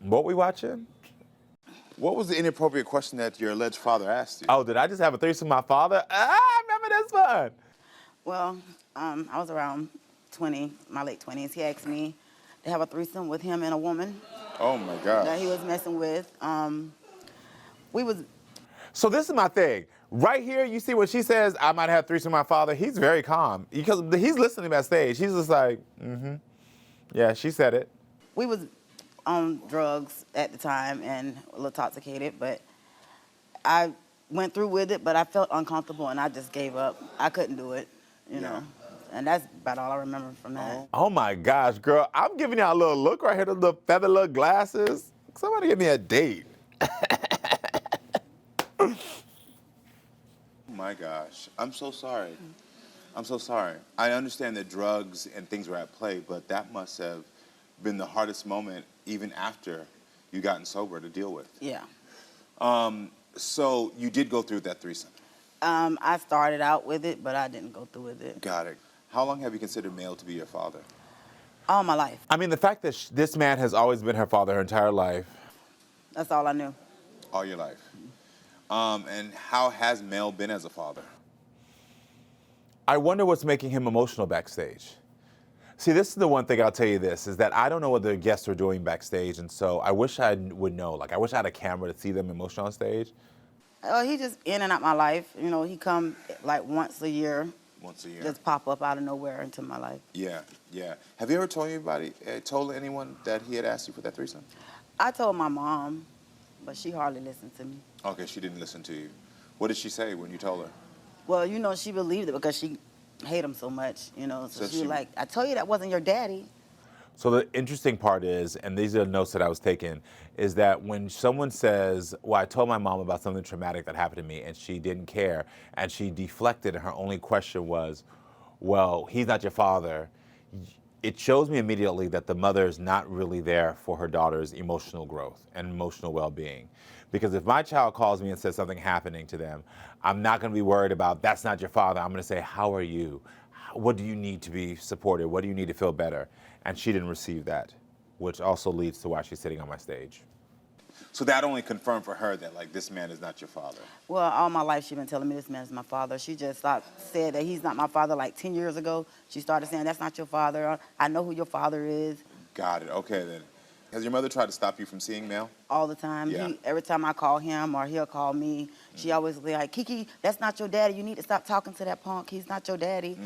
What we watching? What was the inappropriate question that your alleged father asked you? Oh, did I just have a threesome with my father? I remember this one. Well, I was around 20, my late 20s. He asked me to have a threesome with him and a woman Oh my God. that he was messing with. We was So this is my thing. Right here, you see when she says, I might have threesome with my father, he's very calm. Because he's listening backstage. He's just like, yeah, she said it. we was on drugs at the time and a little intoxicated, but I went through with it, but I felt uncomfortable and I just gave up. I couldn't do it, you know. And that's about all I remember from that. Oh my gosh, girl. I'm giving y'all a little look right here, the little feather little glasses. Somebody give me a date. Oh my gosh. I'm so sorry. I'm so sorry. I understand that drugs and things were at play, but that must have been the hardest moment even after you gotten sober to deal with. Yeah. So you did go through that threesome. I started out with it, but I didn't go through with it. Got it. How long have you considered Male to be your father? All my life. I mean, the fact that this man has always been her father her entire life. That's all I knew. All your life. And how has Male been as a father? I wonder what's making him emotional backstage. See, this is the one thing I'll tell you this, is that I don't know what the guests are doing backstage, and so I wish I would know. Like, I wish I had a camera to see them emotional on stage. He just in and out my life. You know, he come like once a year. Once a year. Just pop up out of nowhere into my life. Yeah, yeah. Have you ever told anyone that he had asked you for that threesome? I told my mom, but she hardly listened to me. Okay, she didn't listen to you. What did she say when you told her? Well, you know, she believed it because she hate him so much, you know. So she was like, I told you that wasn't your daddy. So the interesting part is, and these are the notes that I was taking, is that when someone says, well, I told my mom about something traumatic that happened to me and she didn't care and she deflected and her only question was, well, he's not your father, it shows me immediately that the mother is not really there for her daughter's emotional growth and emotional well-being. Because if my child calls me and says something happening to them, I'm not going to be worried about, that's not your father. I'm going to say, how are you? What do you need to be supported? What do you need to feel better? And she didn't receive that, which also leads to why she's sitting on my stage. So that only confirmed for her that, like, this man is not your father. Well, all my life she's been telling me this man's my father. She just said that he's not my father like 10 years ago. She started saying, that's not your father. I know who your father is. Got it. Okay, then. Has your mother tried to stop you from seeing Male? All the time. Yeah. Every time I call him or he'll call me, she always be like, Kiki, that's not your daddy. You need to stop talking to that punk. He's not your daddy.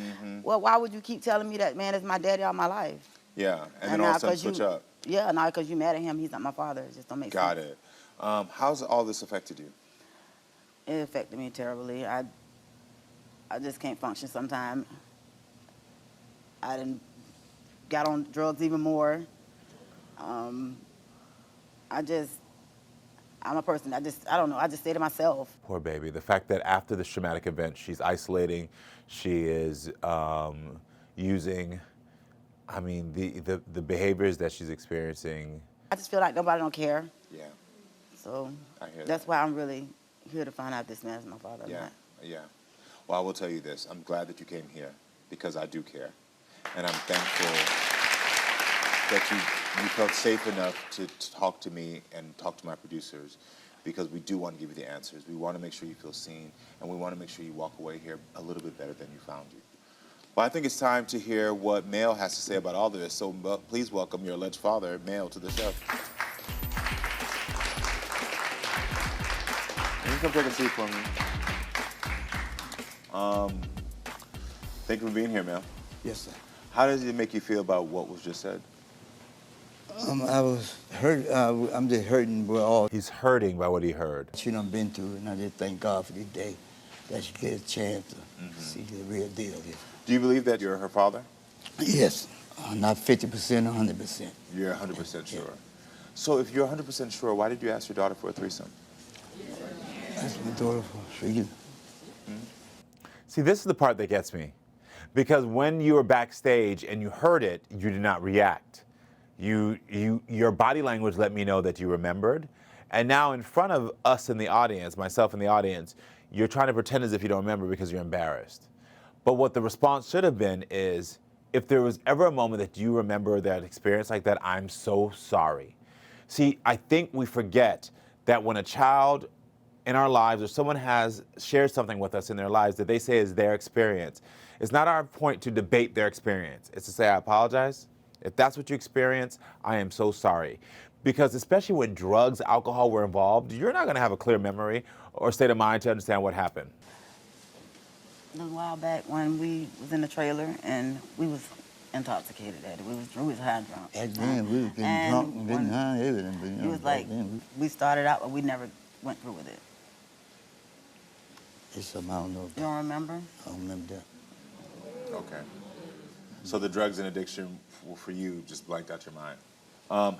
Well, why would you keep telling me that man is my daddy all my life? Yeah, and then all of a sudden switch up. Yeah, now because you mad at him, he's not my father. It just don't make sense. Got it. How's all this affected you? It affected me terribly. I just can't function sometimes. I done got on drugs even more. I'm a person, I don't know, I just stay to myself. Poor baby. The fact that after this traumatic event, she's isolating, she is using, I mean, the behaviors that she's experiencing. I just feel like nobody don't care. Yeah. So I hear that's that. why I'm really here to find out if this man's my father or Yeah, not. yeah. Well, I will tell you this. I'm glad that you came here because I do care. And I'm thankful that you felt safe enough to talk to me and talk to my producers because we do want to give you the answers. We want to make sure you feel seen, and we want to make sure you walk away here a little bit better than you found you. Well, I think it's time to hear what Male has to say about all of this. So please welcome your alleged father, Male, to the show. You can come take a seat for me. Thank you for being here, Male. Yes, sir. How does it make you feel about what was just said? I was hurt. I'm just hurting with all He's hurting by what he heard. she done been through, and I just thank God for this day that she get a chance to see the real deal. Do you believe that you're her father? Yes, not 50%, 100%. You're 100% sure. So if you're 100% sure, why did you ask your daughter for a threesome? That's my daughter for real. See, this is the part that gets me. Because when you were backstage and you heard it, you did not react. Your body language let me know that you remembered. And now in front of us in the audience, myself in the audience, you're trying to pretend as if you don't remember because you're embarrassed. But what the response should have been is, if there was ever a moment that you remember that experience like that, I'm so sorry. See, I think we forget that when a child in our lives or someone has shared something with us in their lives that they say is their experience, it's not our point to debate their experience. It's to say, I apologize. If that's what you experience, I am so sorry. Because especially when drugs, alcohol were involved, you're not going to have a clear memory or state of mind to understand what happened. A while back when we was in the trailer and we was intoxicated at it. We was high drunk. Back then, we was getting drunk and getting high, everything. But, you It know, was back like, then, we started out, but we never went through with it. it's something I don't know You about. don't remember? I don't remember that. Okay. So the drugs and addiction for you just blanked out your mind.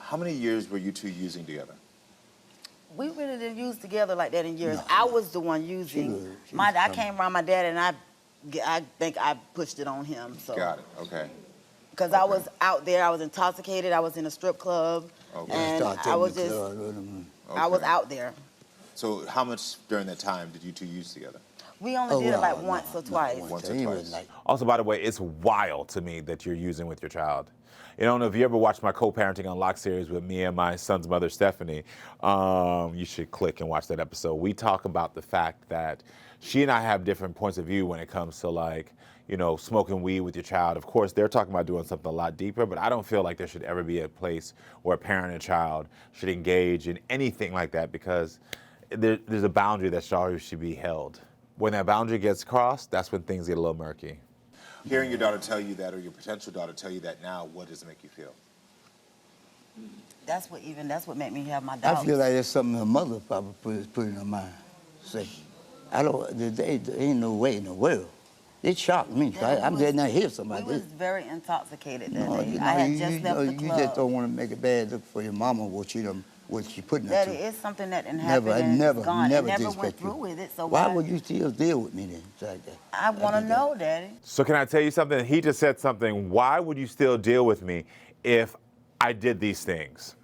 How many years were you two using together? We really didn't use together like that in years. No. I was the one using. She was I coming. came around my dad and I think I pushed it on him. So. Got it. Okay. Because I was out there, I was intoxicated, I was in a strip club, Okay. and Start I taking was the just, club with 'em. I was Okay. out there. So how much during that time did you two use together? We only did it like no, once or no, twice. Once or He twice. was like, Also, by the way, it's wild to me that you're using with your child. You don't know if you ever watched my co-parenting unlocked series with me and my son's mother, Stephanie. You should click and watch that episode. We talk about the fact that she and I have different points of view when it comes to like, you know, smoking weed with your child. Of course, they're talking about doing something a lot deeper, but I don't feel like there should ever be a place where a parent and child should engage in anything like that because there's a boundary that should be held. When that boundary gets crossed, that's when things get a little murky. Hearing your daughter tell you that or your potential daughter tell you that now, what does it make you feel? That's what made me have my I doubts. feel like that's something her mother probably put in her mind. Say, there ain't no way in the world. It shocked me. Yeah, I'm glad not hear something We like was this. very intoxicated that No, day. you know, I had you just know, left the you club. just don't want to make it bad look for your mama what she putting her Daddy, through. it's something that didn't Never, happen I and never, it's gone. never It never disrespect went through you. with it, so Why would you still deal with me then? Like that? I want to did that. know, Daddy. So can I tell you something? He just said something. Why would you still deal with me if I did these things?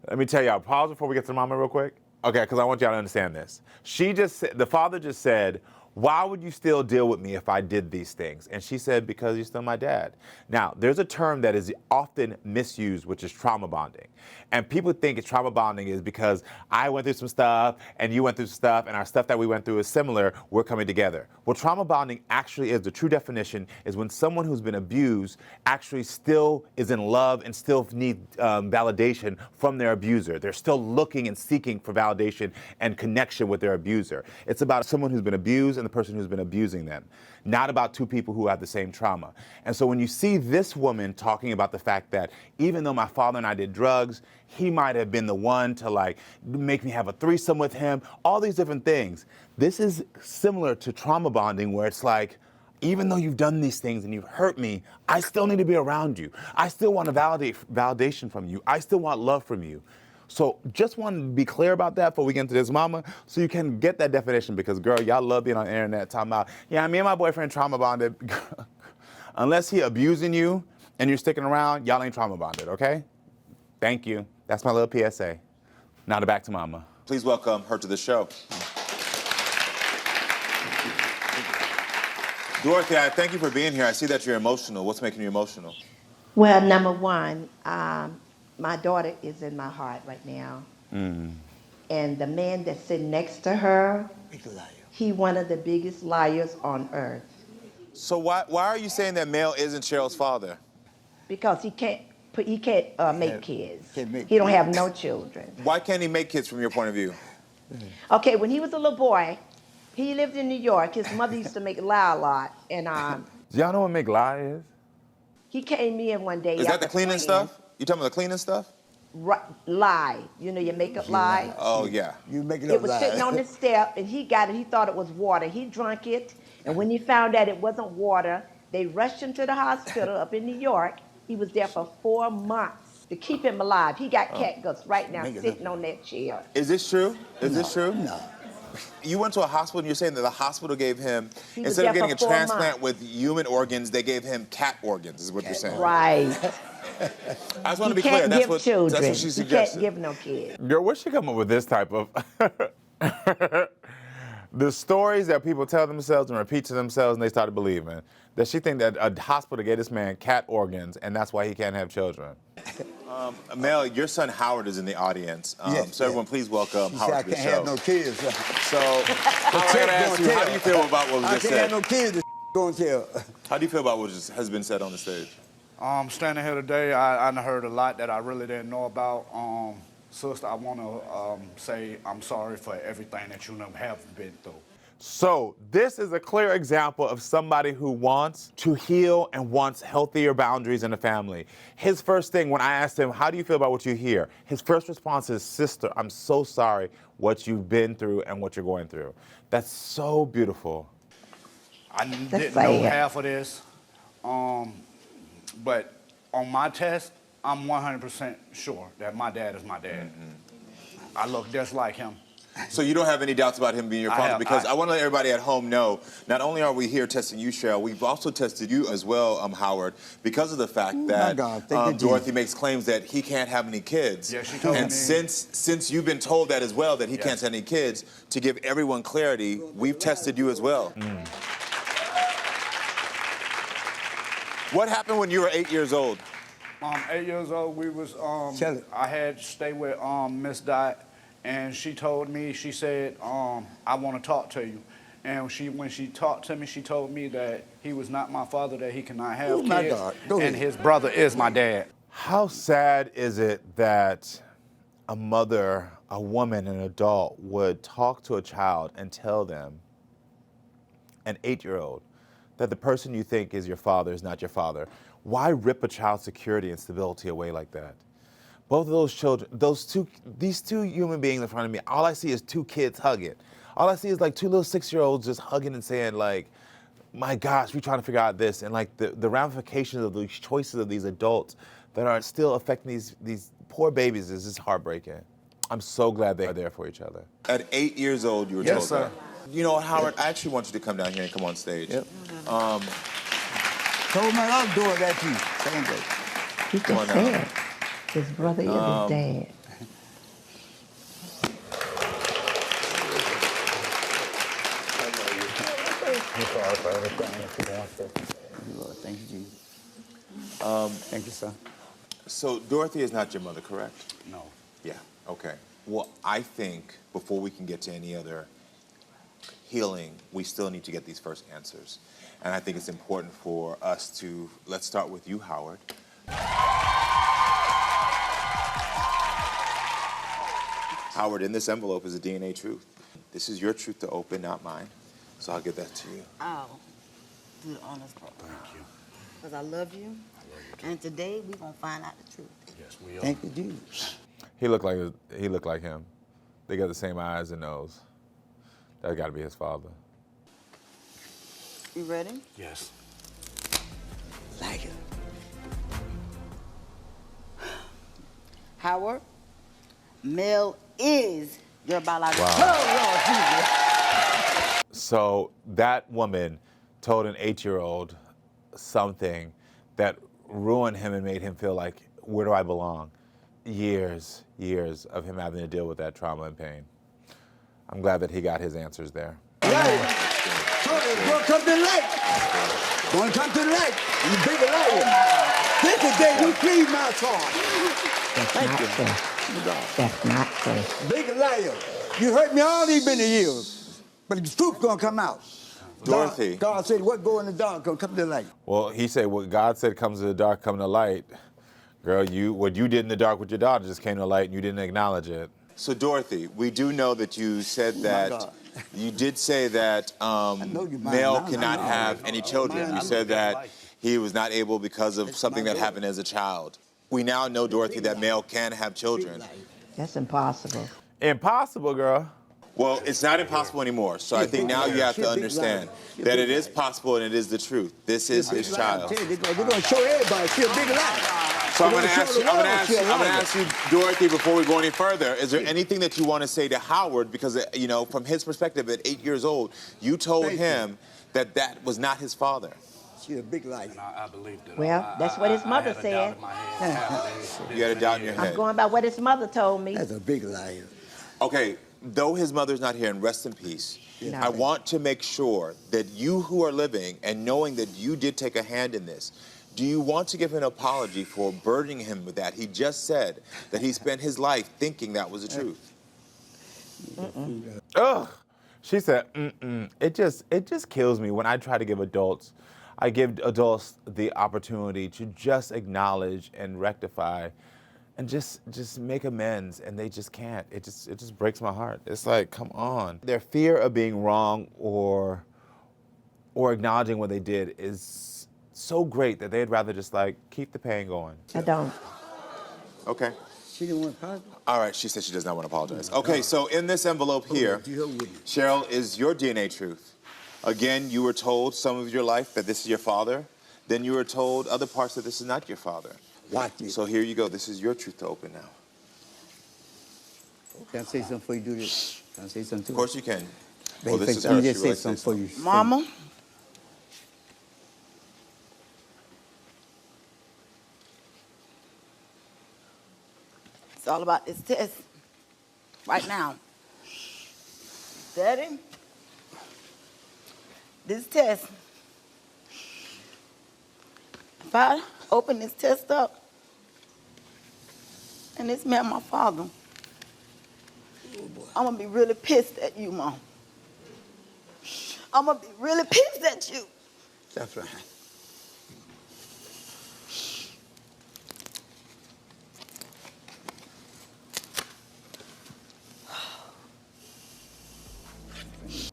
Let me tell y'all, pause before we get to mama real quick. Okay, because I want y'all to understand this. The father just said, why would you still deal with me if I did these things? And she said, because you're still my dad. Now, there's a term that is often misused, which is trauma bonding. And people think it's trauma bonding is because I went through some stuff and you went through some stuff and our stuff that we went through is similar, we're coming together. What trauma bonding actually is, the true definition, is when someone who's been abused actually still is in love and still needs validation from their abuser. They're still looking and seeking for validation and connection with their abuser. It's about someone who's been abused and the person who's been abusing them, not about two people who have the same trauma. And so when you see this woman talking about the fact that even though my father and I did drugs, he might have been the one to like make me have a threesome with him, all these different things. This is similar to trauma bonding where it's like, even though you've done these things and you've hurt me, I still need to be around you. I still want validation from you. I still want love from you. So just want to be clear about that before we get into this, mama, so you can get that definition because, girl, y'all love being on the internet talking about, yeah, me and my boyfriend trauma bonded. Unless he abusing you and you're sticking around, y'all ain't trauma bonded, okay? Thank you. That's my little PSA. Now back to mama. Please welcome her to the show. Dorothy, I thank you for being here. I see that you're emotional. What's making you emotional? Well, number one, my daughter is in my heart right now. And the man that's sitting next to her, Big liar. he one of the biggest liars on earth. So why are you saying that Mel isn't Cheryl's father? Because he can't make kids. Can't make He don't have kids. no children. Why can't he make kids from your point of view? Okay, when he was a little boy, he lived in New York. His mother used to make lie a lot. And Do y'all know what make lie is? he came in one day. Is that the after cleaning praying. stuff? You talking about the cleaning stuff? Lie. You know, your makeup lie. Oh, yeah. You making It up was lies. sitting on the step, and he got it. He thought it was water. He drank it, and when he found out it wasn't water, they rushed him to the hospital up in New York. He was there for 4 months to keep him alive. He got catguts right now, Make it sitting up. on that chair. Is this true? Is this true? No. You went to a hospital and you're saying that the hospital gave him, He was instead of there getting a for 4 transplant months. with human organs, they gave him cat organs, is what you're saying. Right. I just want to He be clear. can't That's give what, children. that's what she He suggested. can't give no kids. Girl, where'd she come up with this type of... The stories that people tell themselves and repeat to themselves and they started believing. That she think that a hospital gave this man cat organs and that's why he can't have children. Mel, your son Howard is in the audience. Yes, so everyone, please welcome She Howard said, to I the can't show. have no kids. So, Howard, I gotta ask you, how do you feel about what was I just can't have said? no kids. This going to tell. How do you feel about what has been said on the stage? Standing here today, I heard a lot that I really didn't know about. Sister, I want to say I'm sorry for everything that you have been through. So this is a clear example of somebody who wants to heal and wants healthier boundaries in the family. His first thing when I asked him, how do you feel about what you hear? His first response is, sister, I'm so sorry what you've been through and what you're going through. That's so beautiful. I didn't know half of this, but on my test, I'm 100% sure that my dad is my dad. I look just like him. So you don't have any doubts about him being your father? Because I want to let everybody at home know, not only are we here testing you, Cheryl, we've also tested you as well, Howard, because of the fact that Dorothy makes claims that he can't have any kids. Yeah, she told me. And since you've been told that as well, that he can't have any kids, to give everyone clarity, we've tested you as well. What happened when you were 8 years old? 8 years old, we was, I had to stay with Miss Dot, and she told me, she said, I want to talk to you. And when she talked to me, she told me that he was not my father, that he cannot have kids, my God. Go ahead. and his brother is my dad. How sad is it that a mother, a woman, an adult would talk to a child and tell them, an 8-year-old, that the person you think is your father is not your father? Why rip a child's security and stability away like that? Both of those children, these two human beings in front of me, all I see is two kids hugging. All I see is like two little 6-year-olds just hugging and saying like, my gosh, we're trying to figure out this. And like the ramifications of these choices of these adults that are still affecting these poor babies is just heartbreaking. I'm so glad they are there for each other. At 8 years old, you were told that. You know what, Howard, I actually want you to come down here and come on stage. Yep. Told my other daughter that too. Same day. He just said his brother is his dad. Lord, thank you, Jesus. Thank you, son. So Dorothy is not your mother, correct? No. Yeah, okay. Well, I think before we can get to any other healing, we still need to get these first answers. And I think it's important for us to, let's start with you, Howard. Howard, in this envelope is a DNA truth. This is your truth to open, not mine. So I'll give that to you. I'll do the honors part. Thank you. Because I love you. And today we're going to find out the truth. Yes, we are. Thank you, Jesus. He looked like him. They got the same eyes and nose. That got to be his father. You ready? Yes. Like it. Howard, Mel is your biological. Wow. Oh, Lord Jesus. So that woman told an 8-year-old something that ruined him and made him feel like, where do I belong? Years of him having to deal with that trauma and pain. I'm glad that he got his answers there. Right. Gonna come to the light. Gonna come to the light. You big liar. This is the day you please my son. That's not true. Big liar. You hurt me all these many years, but the truth's gonna come out. Dorothy. God said, what go in the dark gonna come to the light. Well, he said what God said comes to the dark, come to the light. Girl, what you did in the dark with your daughter just came to the light and you didn't acknowledge it. So Dorothy, we do know that you said that, you did say that Mel cannot have any children. You said that he was not able because of something that happened as a child. We now know, Dorothy, that Mel can have children. That's impossible. Impossible, girl. Well, it's not impossible anymore. So I think now you have to understand that it is possible and it is the truth. This is his child. They're gonna show everybody she's a big liar. So I'm gonna ask you, Dorothy, before we go any further, is there anything that you want to say to Howard? Because, you know, from his perspective at 8 years old, you told him that was not his father. She's a big liar. And I believe that. Well, that's what his mother said. You had a doubt in your head. I'm going by what his mother told me. That's a big liar. Okay, though his mother's not here, and rest in peace, I want to make sure that you who are living and knowing that you did take a hand in this, Do you want to give an apology for burdening him with that? He just said that he spent his life thinking that was the truth. Ugh. She said, It just kills me when I try to give adults, I give adults the opportunity to just acknowledge and rectify and just make amends, and they just can't. It just breaks my heart. It's like, come on. Their fear of being wrong or acknowledging what they did is so great that they'd rather just like keep the pain going. I don't. Okay. She didn't want to apologize. All right, she said she does not want to apologize. Okay, so in this envelope here, Cheryl, is your DNA truth. Again, you were told some of your life that this is your father. Then you were told other parts that this is not your father. Watch it. So here you go. This is your truth to open now. Can I say something before you do this? Can I say something too? Of course you can. Well, this is let me her. just She say really something says for you. Mama, it's all about this test right now. Daddy, this test, if I open this test up and it's me and my father, I'm gonna be really pissed at you, Mom. I'm gonna be really pissed at you. That's right.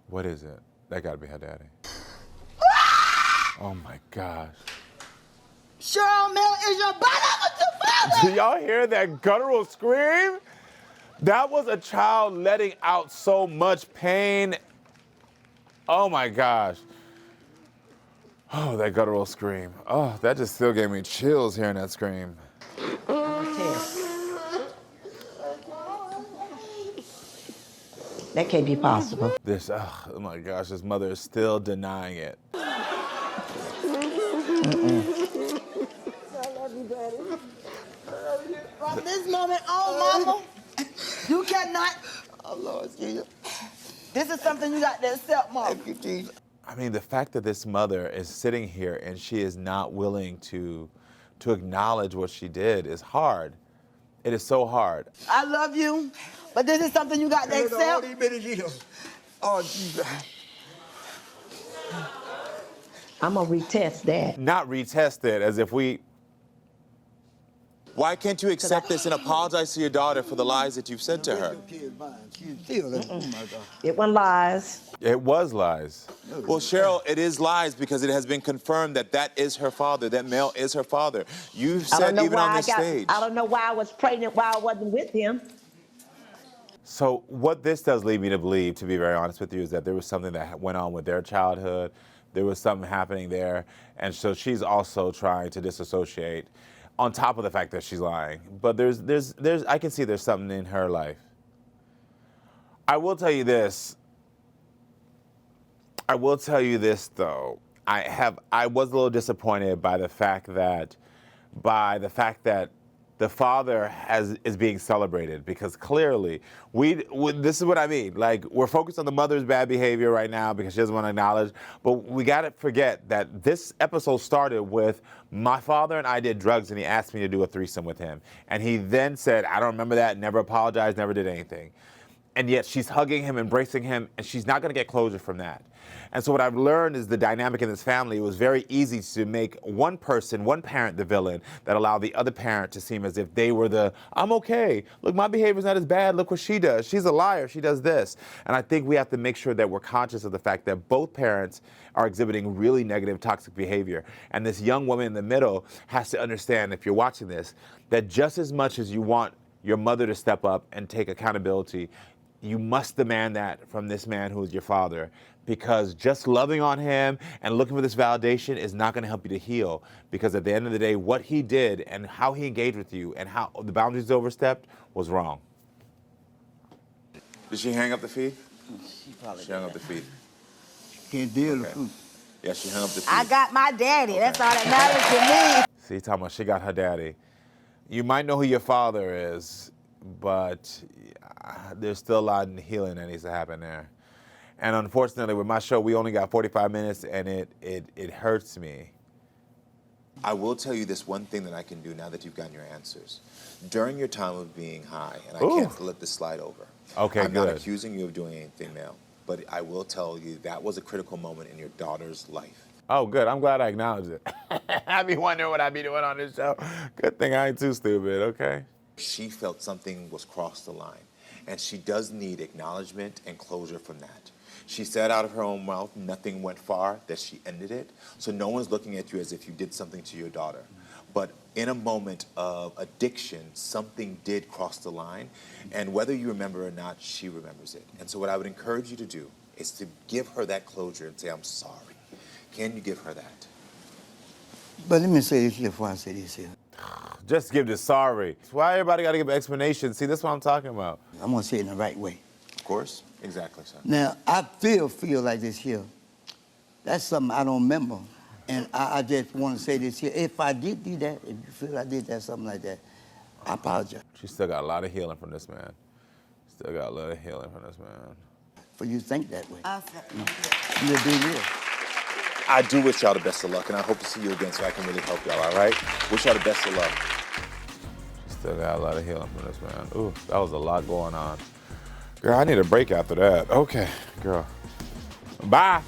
What is it? That gotta be her daddy. Oh my gosh. Cheryl Mill is your biological father. Do y'all hear that guttural scream? That was a child letting out so much pain. Oh my gosh. Oh, that guttural scream. Oh, that just still gave me chills hearing that scream. That can't be possible. This, oh my gosh, this mother is still denying it. From this moment on, Mama, you cannot. Oh, Lord Jesus. This is something you got to accept, Mama. Thank you, Jesus. I mean, the fact that this mother is sitting here and she is not willing to acknowledge what she did is hard. It is so hard. I love you, but this is something you got to All accept. these minutes, Jesus. Oh, Jesus. I'm gonna retest that. Not retest it as if we. Why can't you accept this and apologize to your daughter for the lies that you've said to her? She's still there. Oh, my God. It wasn't lies. It was lies. Well, Cheryl, it is lies because it has been confirmed that that is her father, that Mel is her father. You've said even on this stage. I don't know why I was pregnant while I wasn't with him. So what this does lead me to believe, to be very honest with you, is that there was something that went on with their childhood. There was something happening there. And so she's also trying to disassociate on top of the fact that she's lying. But I can see there's something in her life. I will tell you this. Though. I was a little disappointed by the fact that the father is being celebrated, because clearly this is what I mean. Like, we're focused on the mother's bad behavior right now because she doesn't want to acknowledge, but we got to forget that this episode started with my father and I did drugs and he asked me to do a threesome with him. And he then said, I don't remember that, never apologized, never did anything. And yet she's hugging him, embracing him, and she's not going to get closure from that. And so what I've learned is the dynamic in this family. It was very easy to make one parent the villain that allowed the other parent to seem as if they were I'm okay. Look, my behavior's not as bad. Look what she does. She's a liar. She does this. And I think we have to make sure that we're conscious of the fact that both parents are exhibiting really negative, toxic behavior. And this young woman in the middle has to understand, if you're watching this, that just as much as you want your mother to step up and take accountability, you must demand that from this man who is your father, because just loving on him and looking for this validation is not going to help you to heal. Because at the end of the day, what he did and how he engaged with you and how the boundaries overstepped was wrong. Did she hang up the feed? She probably She hung up the feed. Can't deal with Okay. food. Yeah, she hung up the feed. I got my daddy. That's all that matters to me. See, talking about she got her daddy. You might know who your father is, but there's still a lot of healing that needs to happen there. And unfortunately, with my show, we only got 45 minutes, and it hurts me I will tell you this one thing that I can do now that you've gotten your answers. During your time of being high, and I can't let this slide over. Okay, I'm not good. accusing you of doing anything, male, but I will tell you that was a critical moment in your daughter's life. Oh, good. I'm glad I acknowledged it. I be wondering what I be doing on this show. Good thing I ain't too stupid, okay? She felt something was crossed the line, and she does need acknowledgement and closure from that. She said out of her own mouth, nothing went far, that she ended it. So no one's looking at you as if you did something to your daughter. But in a moment of addiction, something did cross the line, and whether you remember or not, she remembers it. And so what I would encourage you to do is to give her that closure and say, I'm sorry. Can you give her that? But let me say this here before I say this here. Just give the sorry. Why everybody got to give an explanation? See, that's what I'm talking about. I'm going to say it in the right way. Of course. Exactly, son. Now, I feel like this here. That's something I don't remember. And I just want to say this here. If I did do that, if you feel I did that, something like that, I apologize. She still got a lot of healing from this man. Still got a lot of healing from this man. For you to think that way. Awesome. You're being real. I do wish y'all the best of luck, and I hope to see you again so I can really help y'all, all right? Wish y'all the best of luck. Still got a lot of healing from this man. Ooh, that was a lot going on. Girl, I need a break after that. Okay, girl. Bye.